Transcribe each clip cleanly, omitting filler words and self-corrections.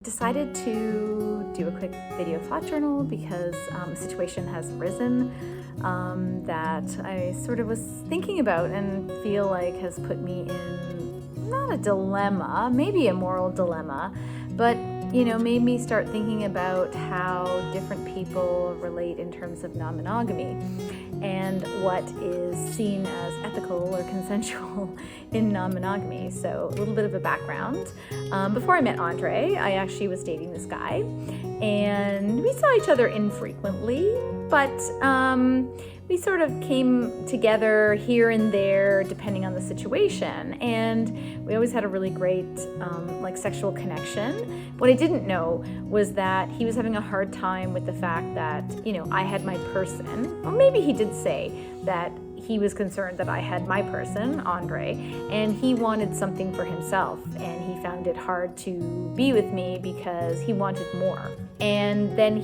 Decided to do a quick video thought journal because a situation has arisen that I sort of was thinking about and feel like has put me in not a dilemma, maybe a moral dilemma, but made me start thinking about how different people relate in terms of non-monogamy and what is seen as ethical or consensual in non-monogamy. So a little bit of a background. Before I met Andre, I actually was dating this guy, and we saw each other infrequently, but we sort of came together here and there depending on the situation, and we always had a really great sexual connection. What I didn't know was that he was having a hard time with the fact that I had my person, or maybe he did say that he was concerned that I had my person, Andre, and he wanted something for himself, and he found it hard to be with me because he wanted more. And then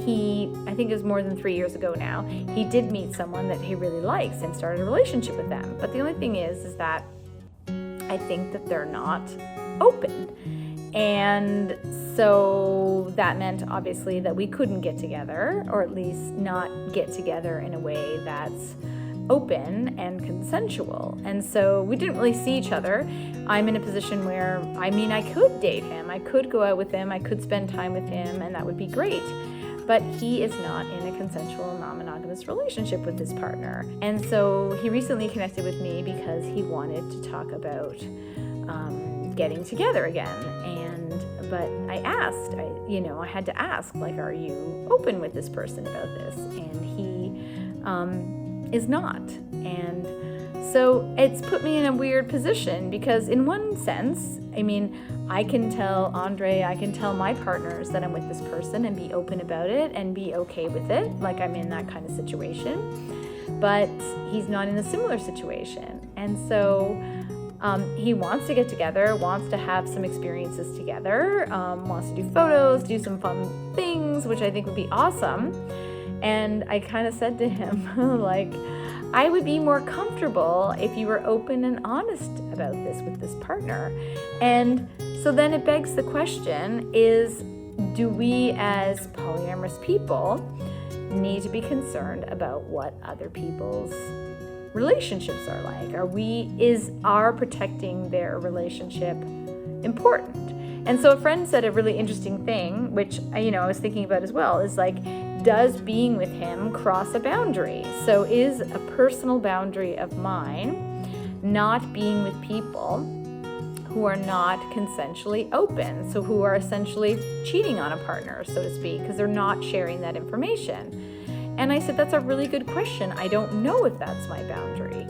I think it was more than 3 years ago now, he did meet someone that he really likes and started a relationship with them. But the only thing is that I think that they're not open. And so that meant obviously that we couldn't get together, or at least not get together in a way that's open and consensual. And so we didn't really see each other. I'm in a position where, I could date him, I could go out with him, I could spend time with him, and that would be great. But he is not in a consensual, non-monogamous relationship with his partner. And so he recently connected with me because he wanted to talk about getting together again. But I asked, I had to ask, are you open with this person about this? And he is not. And so it's put me in a weird position because in one sense, I can tell Andre, I can tell my partners that I'm with this person and be open about it and be okay with it, like I'm in that kind of situation. But he's not in a similar situation. And so he wants to get together, wants to have some experiences together, wants to do photos, do some fun things, which I think would be awesome. And I kind of said to him, I would be more comfortable if you were open and honest about this with this partner. And so then it begs the question is, do we as polyamorous people need to be concerned about what other people's relationships are like? Is our protecting their relationship important? And so a friend said a really interesting thing, which I was thinking about as well, is does being with him cross a boundary? So is a personal boundary of mine not being with people who are not consensually open, so who are essentially cheating on a partner, so to speak, because they're not sharing that information? And I said, that's a really good question. I don't know if that's my boundary.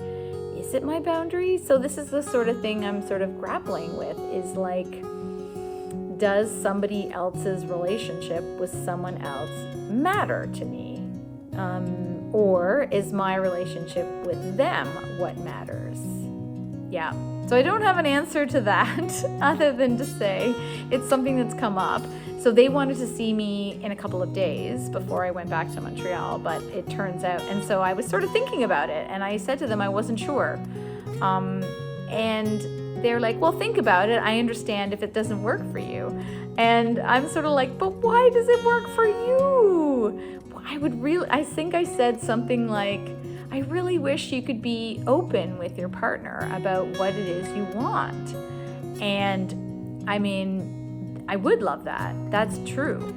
Is it my boundary? So this is the sort of thing I'm sort of grappling with, is does somebody else's relationship with someone else matter to me? Or is my relationship with them what matters? Yeah. So I don't have an answer to that other than to say it's something that's come up. So they wanted to see me in a couple of days before I went back to Montreal, but it turns out, and so I was sort of thinking about it, and I said to them I wasn't sure. And they're like, well, think about it. I understand if it doesn't work for you. And I'm sort of like, but why does it work for you? I think I said something like, I really wish you could be open with your partner about what it is you want. And I would love that. That's true.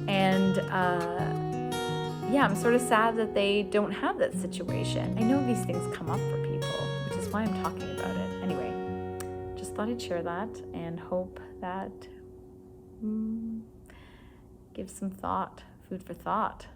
And I'm sort of sad that they don't have that situation. I know these things come up for people, which is why I'm talking about it. Anyway, just thought I'd share that and hope that gives some thought, food for thought.